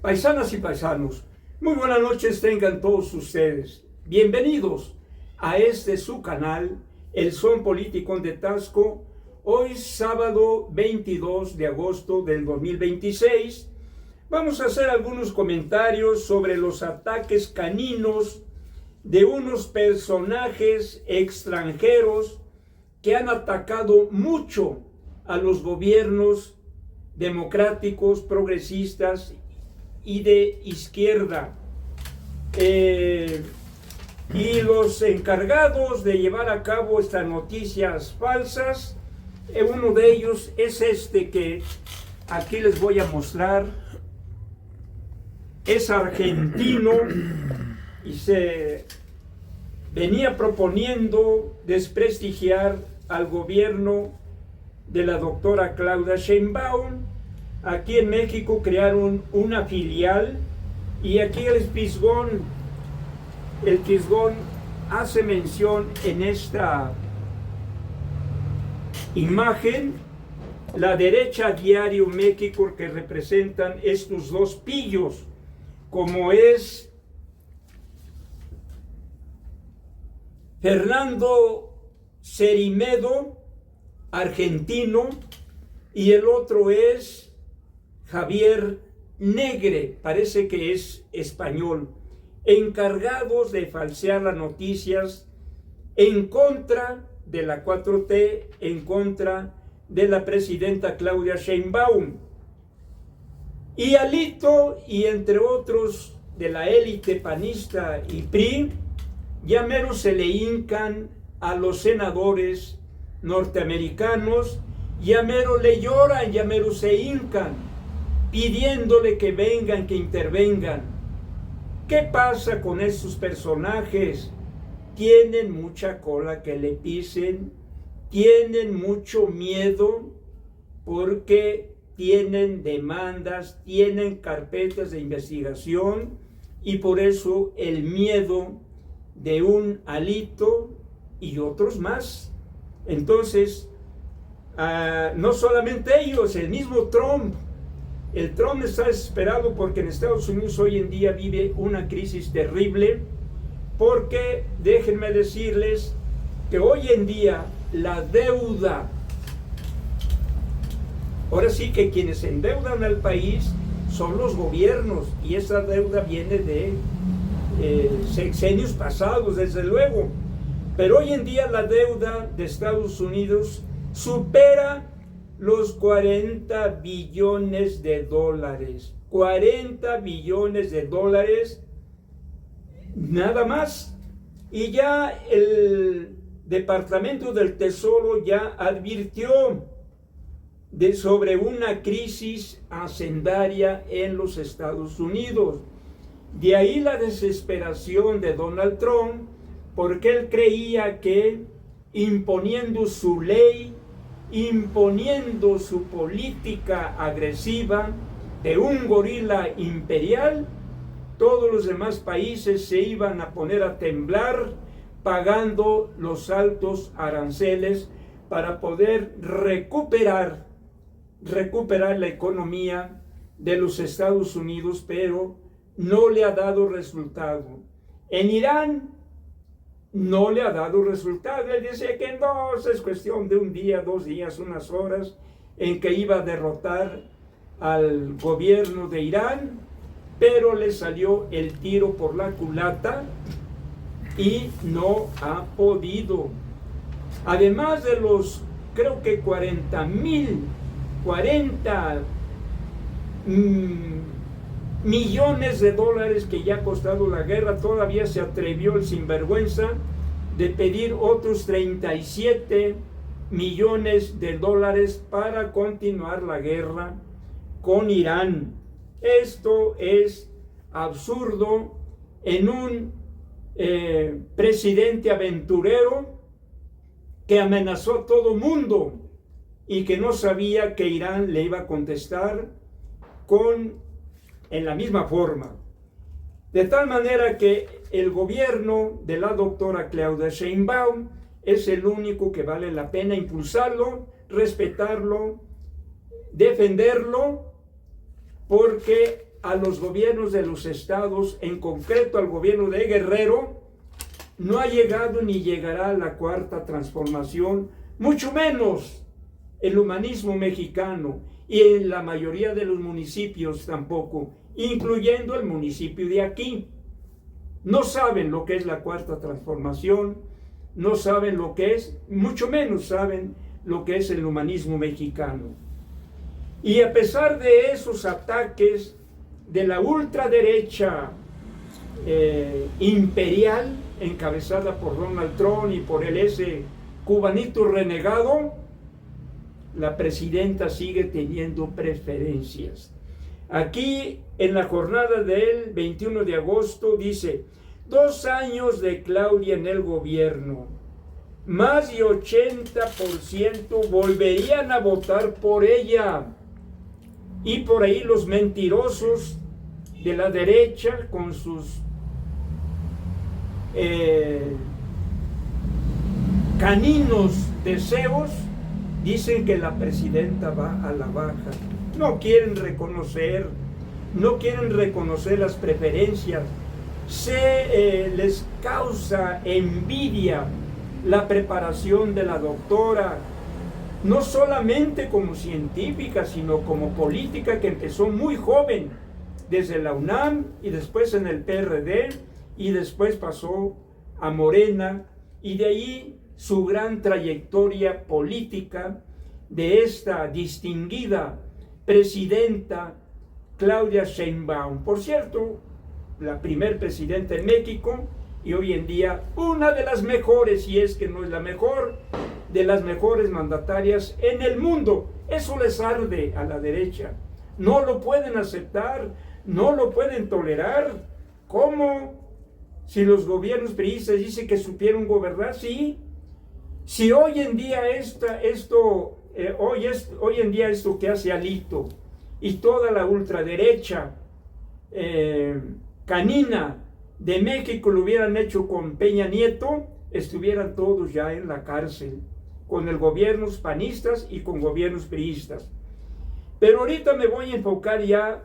Paisanas y paisanos, muy buenas noches tengan todos ustedes. Bienvenidos a su canal, El Son Político de Taxco. Hoy sábado 22 de agosto del 2026. Vamos a hacer algunos comentarios sobre los ataques caninos de unos personajes extranjeros que han atacado mucho a los gobiernos democráticos, progresistas y de izquierda. Y los encargados de llevar a cabo estas noticias falsas, uno de ellos es que aquí les voy a mostrar. Es argentino y se venía proponiendo desprestigiar al gobierno de la doctora Claudia Sheinbaum. Aquí en México crearon una filial y aquí el Fisgón hace mención en esta imagen. La derecha Diario México, que representan estos dos pillos, como es Fernando Cerimedo, argentino, y el otro es Javier Negre, parece que es español, encargados de falsear las noticias en contra de la 4T, en contra de la presidenta Claudia Sheinbaum. Y Alito, y entre otros de la élite panista y PRI, ya mero se le hincan a los senadores norteamericanos, ya mero le lloran, ya mero se hincan, pidiéndole que vengan, que intervengan. ¿Qué pasa con estos personajes? Tienen mucha cola que le pisen, tienen mucho miedo porque tienen demandas, tienen carpetas de investigación, y por eso el miedo de un Alito y otros más. Entonces, no solamente ellos, el mismo Trump. El Trump está desesperado porque en Estados Unidos hoy en día vive una crisis terrible, porque déjenme decirles que hoy en día la deuda, ahora sí que quienes endeudan al país son los gobiernos, y esa deuda viene de sexenios pasados, desde luego, pero hoy en día la deuda de Estados Unidos supera los 40 billones de dólares. 40 billones de dólares nada más. Y ya el Departamento del Tesoro ya advirtió sobre una crisis hacendaria en los Estados Unidos. De ahí la desesperación de Donald Trump, porque él creía que imponiendo su ley, imponiendo su política agresiva de un gorila imperial, todos los demás países se iban a poner a temblar, pagando los altos aranceles para poder recuperar la economía de los Estados Unidos, pero no le ha dado resultado. En Irán no le ha dado resultado. Él dice que no, es cuestión de un día, 2 días, unas horas, en que iba a derrotar al gobierno de Irán, pero le salió el tiro por la culata y no ha podido. Además de los, creo que 40 millones de dólares que ya ha costado la guerra, todavía se atrevió el sinvergüenza de pedir otros 37 millones de dólares para continuar la guerra con Irán. Esto es absurdo en un presidente aventurero que amenazó a todo mundo y que no sabía que Irán le iba a contestar en la misma forma. De tal manera que el gobierno de la doctora Claudia Sheinbaum es el único que vale la pena impulsarlo, respetarlo, defenderlo, porque a los gobiernos de los estados, en concreto al gobierno de Guerrero, no ha llegado ni llegará la cuarta transformación, mucho menos el humanismo mexicano, y en la mayoría de los municipios tampoco, incluyendo el municipio de aquí. No saben lo que es la cuarta transformación, no saben lo que es, mucho menos saben lo que es el humanismo mexicano. Y a pesar de esos ataques de la ultraderecha imperial, encabezada por Donald Trump y por ese cubanito renegado, la presidenta sigue teniendo preferencias. Aquí en la jornada del 21 de agosto dice: 2 años de Claudia en el gobierno, más de 80% volverían a votar por ella. Y por ahí los mentirosos de la derecha con sus caninos deseos dicen que la presidenta va a la baja. No quieren reconocer las preferencias. Les causa envidia la preparación de la doctora, no solamente como científica, sino como política, que empezó muy joven, desde la UNAM y después en el PRD, y después pasó a Morena, y de ahí su gran trayectoria política de esta distinguida presidenta Claudia Sheinbaum. Por cierto, la primer presidenta en México, y hoy en día una de las mejores, si es que no es la mejor, de las mejores mandatarias en el mundo. Eso les arde a la derecha. No lo pueden aceptar, no lo pueden tolerar. ¿Cómo? Si los gobiernos priistas dicen que supieron gobernar, sí. Si hoy en día hoy en día esto que hace Alito y toda la ultraderecha canina de México lo hubieran hecho con Peña Nieto, estuvieran todos ya en la cárcel, con el gobiernos panistas y con gobiernos priistas. Pero ahorita me voy a enfocar ya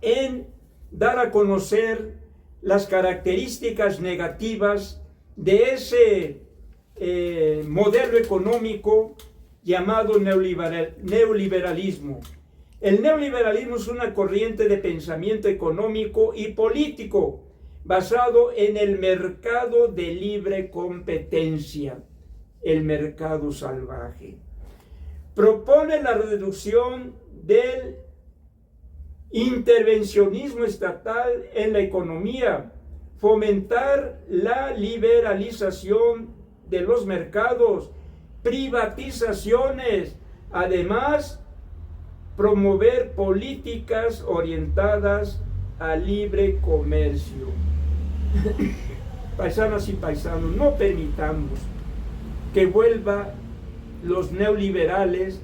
en dar a conocer las características negativas de ese modelo económico llamado neoliberalismo. El neoliberalismo es una corriente de pensamiento económico y político basado en el mercado de libre competencia, el mercado salvaje. Propone la reducción del intervencionismo estatal en la economía, fomentar la liberalización de los mercados, privatizaciones, además promover políticas orientadas al libre comercio. Paisanas y paisanos, no permitamos que vuelvan los neoliberales,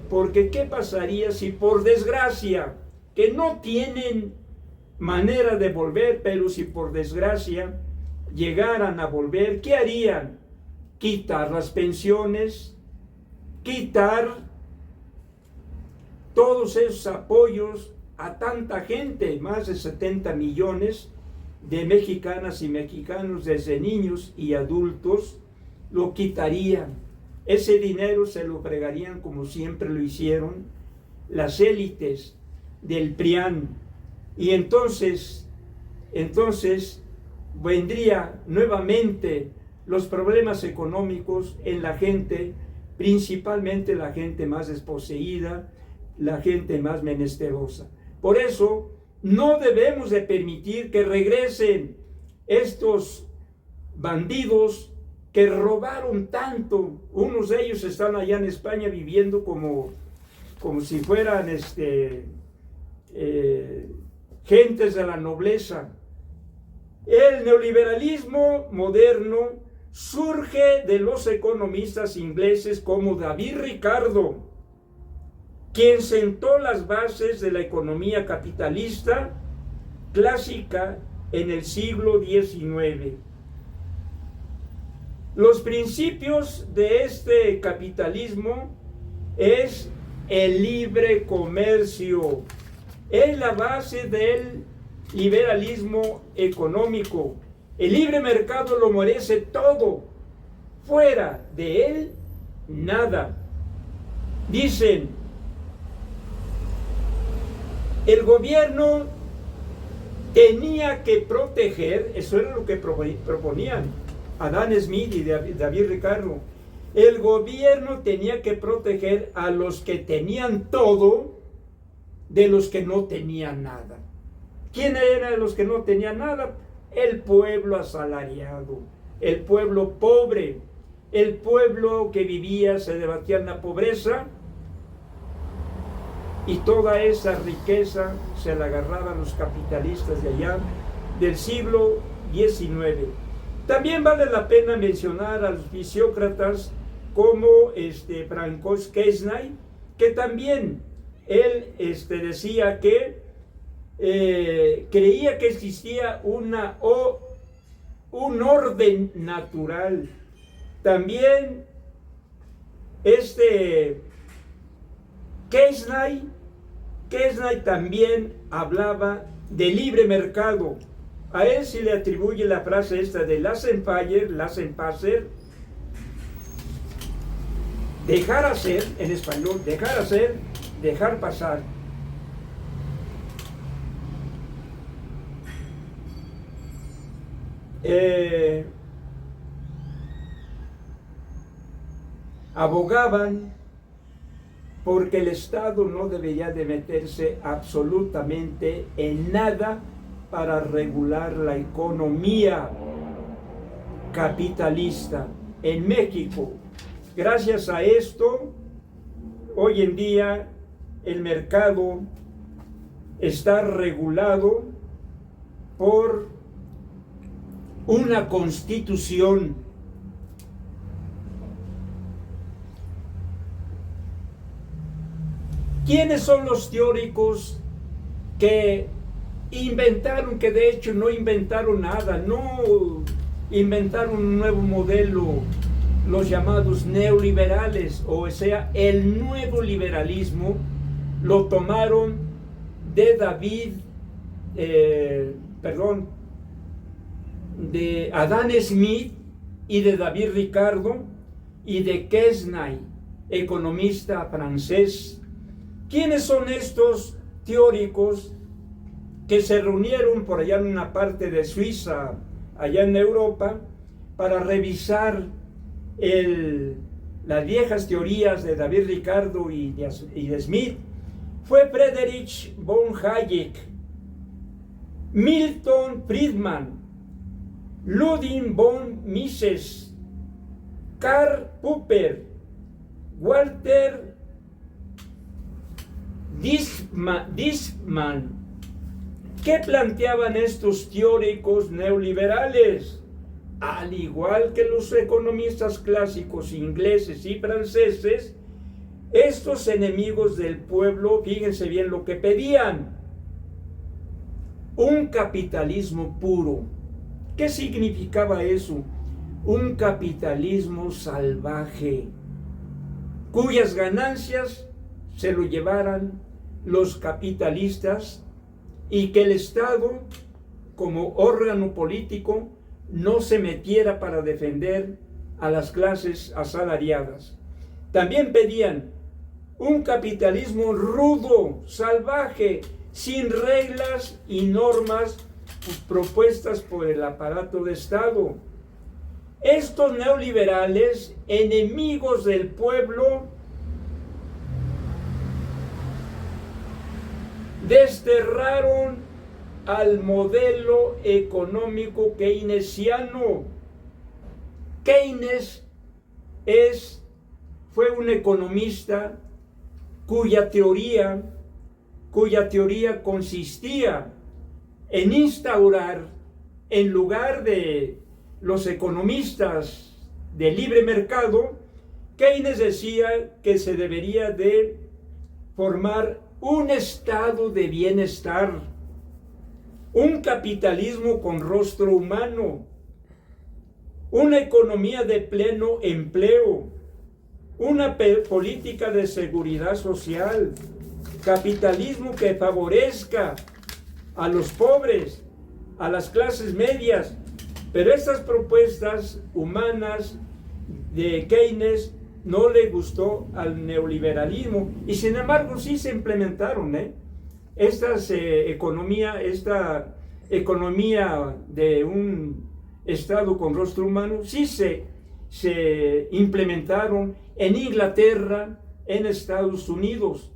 porque ¿qué pasaría si por desgracia, que no tienen manera de volver, pero si por desgracia llegaran a volver, ¿qué harían? Quitar las pensiones, quitar todos esos apoyos a tanta gente, más de 70 millones de mexicanas y mexicanos, desde niños y adultos, lo quitarían. Ese dinero se lo fregarían, como siempre lo hicieron, las élites del PRIAN. Y entonces vendría nuevamente los problemas económicos en la gente, principalmente la gente más desposeída, la gente más menesterosa. Por eso no debemos de permitir que regresen estos bandidos que robaron tanto. Unos de ellos están allá en España viviendo como si fueran gentes de la nobleza. El neoliberalismo moderno surge de los economistas ingleses como David Ricardo, quien sentó las bases de la economía capitalista clásica en el siglo XIX. Los principios de este capitalismo es el libre comercio, es la base del liberalismo económico. El libre mercado lo merece todo. Fuera de él, nada. Dicen, el gobierno tenía que proteger, eso era lo que proponían Adam Smith y David Ricardo. El gobierno tenía que proteger a los que tenían todo de los que no tenían nada. ¿Quién eran los que no tenían nada? El pueblo asalariado, el pueblo pobre, el pueblo que vivía, se debatía en la pobreza, y toda esa riqueza se la agarraban los capitalistas de allá del siglo XIX. También vale la pena mencionar a los fisiócratas como Francois Quesnay, que también él decía que creía que existía un orden natural. También Quesnay también hablaba de libre mercado. A él se le atribuye la frase esta de laissez-passer, dejar hacer, en español, dejar hacer, dejar pasar. Abogaban porque el Estado no debería de meterse absolutamente en nada para regular la economía capitalista en México. Gracias a esto, hoy en día el mercado está regulado por una constitución. ¿Quiénes son los teóricos que inventaron, que de hecho no inventaron nada, no inventaron un nuevo modelo, los llamados neoliberales, o sea, el nuevo liberalismo lo tomaron de de Adam Smith y de David Ricardo y de Quesnay, economista francés. ¿Quiénes son estos teóricos que se reunieron por allá en una parte de Suiza, allá en Europa, para revisar las viejas teorías de David Ricardo y de Smith? Fue Friedrich von Hayek, Milton Friedman, Ludwig von Mises, Karl Popper, Walter Diesmann. ¿Qué planteaban estos teóricos neoliberales? Al igual que los economistas clásicos ingleses y franceses, estos enemigos del pueblo, fíjense bien lo que pedían: un capitalismo puro. ¿Qué significaba eso? Un capitalismo salvaje, cuyas ganancias se lo llevaran los capitalistas, y que el Estado, como órgano político, no se metiera para defender a las clases asalariadas. También pedían un capitalismo rudo, salvaje, sin reglas y normas propuestas por el aparato de Estado. Estos neoliberales, enemigos del pueblo, desterraron al modelo económico keynesiano. Keynes fue un economista cuya teoría consistía en instaurar, en lugar de los economistas de libre mercado, Keynes decía que se debería de formar un estado de bienestar, un capitalismo con rostro humano, una economía de pleno empleo, una política de seguridad social, capitalismo que favorezca a los pobres, a las clases medias. Pero estas propuestas humanas de Keynes no le gustó al neoliberalismo, y sin embargo sí se implementaron, esta economía de un Estado con rostro humano, sí se implementaron en Inglaterra, en Estados Unidos.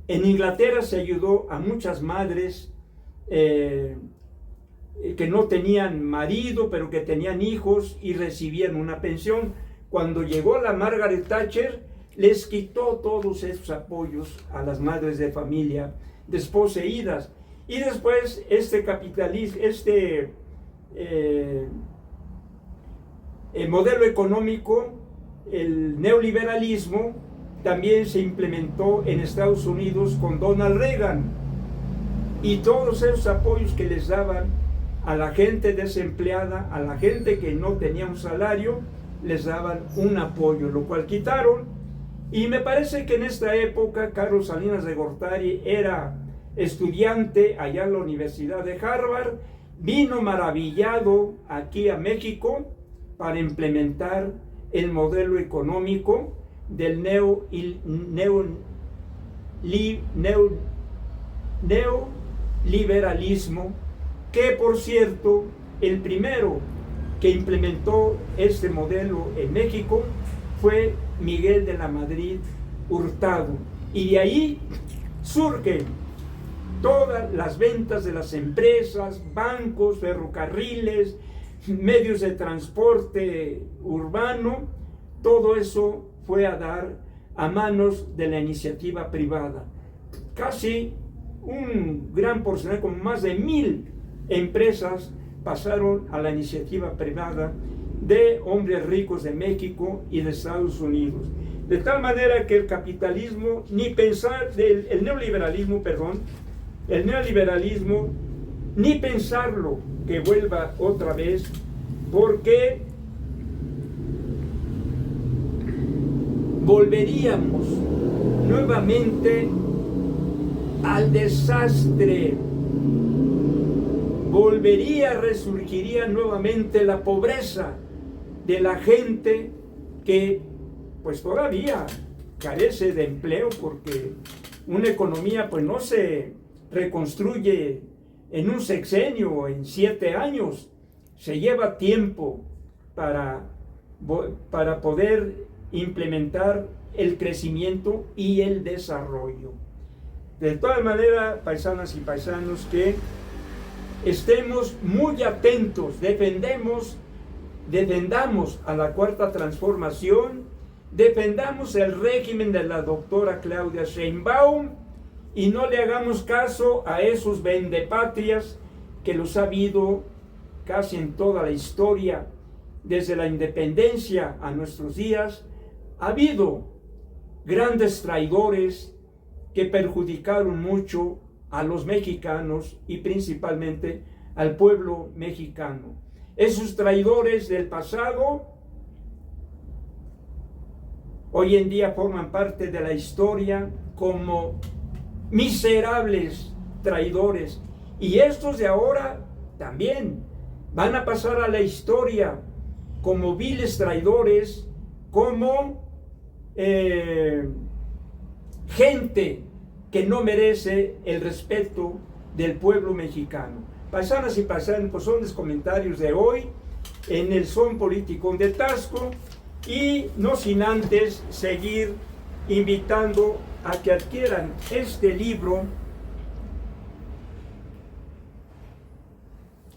En Inglaterra se ayudó a muchas madres que no tenían marido, pero que tenían hijos y recibían una pensión. Cuando llegó la Margaret Thatcher, les quitó todos esos apoyos a las madres de familia desposeídas. Y después este capitalismo, el modelo económico, el neoliberalismo, también se implementó en Estados Unidos con Donald Reagan, y todos esos apoyos que les daban a la gente desempleada, a la gente que no tenía un salario, les daban un apoyo, lo cual quitaron. Y me parece que en esta época Carlos Salinas de Gortari era estudiante allá en la Universidad de Harvard, vino maravillado aquí a México para implementar el modelo económico del neoliberalismo, que por cierto, el primero que implementó este modelo en México fue Miguel de la Madrid Hurtado, y de ahí surgen todas las ventas de las empresas, bancos, ferrocarriles, medios de transporte urbano. Todo eso fue a dar a manos de la iniciativa privada. Casi un gran porcentaje, como más de 1000 empresas, pasaron a la iniciativa privada de hombres ricos de México y de Estados Unidos. De tal manera que el capitalismo, ni pensar, el neoliberalismo, ni pensarlo que vuelva otra vez, porque volveríamos nuevamente al desastre, resurgiría nuevamente la pobreza de la gente que pues todavía carece de empleo, porque una economía pues no se reconstruye en un sexenio o en 7 años, se lleva tiempo para poder implementar el crecimiento y el desarrollo. De todas maneras, paisanas y paisanos, que estemos muy atentos, defendamos a la Cuarta Transformación, defendamos el régimen de la doctora Claudia Sheinbaum, y no le hagamos caso a esos vendepatrias que los ha habido casi en toda la historia, desde la independencia a nuestros días. Ha habido grandes traidores que perjudicaron mucho a los mexicanos y principalmente al pueblo mexicano. Esos traidores del pasado hoy en día forman parte de la historia como miserables traidores, y estos de ahora también van a pasar a la historia como viles traidores, como gente que no merece el respeto del pueblo mexicano. Paisanas y paisanos, pues son los comentarios de hoy en el Son Político de Tasco, y no sin antes seguir invitando a que adquieran este libro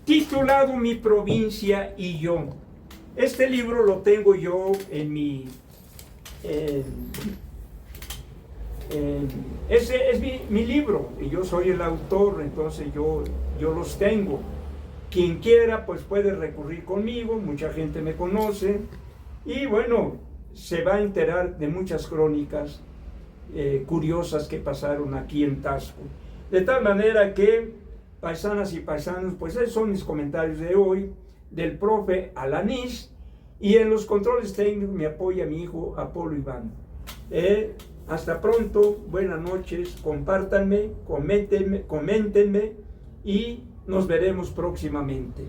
titulado Mi provincia y yo. Este libro lo tengo yo en mi... ese es mi libro, y yo soy el autor, entonces yo los tengo. Quien quiera pues puede recurrir conmigo, mucha gente me conoce, y bueno, se va a enterar de muchas crónicas curiosas que pasaron aquí en Tasco. De tal manera que, paisanas y paisanos, pues esos son mis comentarios de hoy, del profe Alanís, y en los controles técnicos me apoya mi hijo Apolo Iván. Hasta pronto, buenas noches, compártanme, coméntenme y nos veremos próximamente.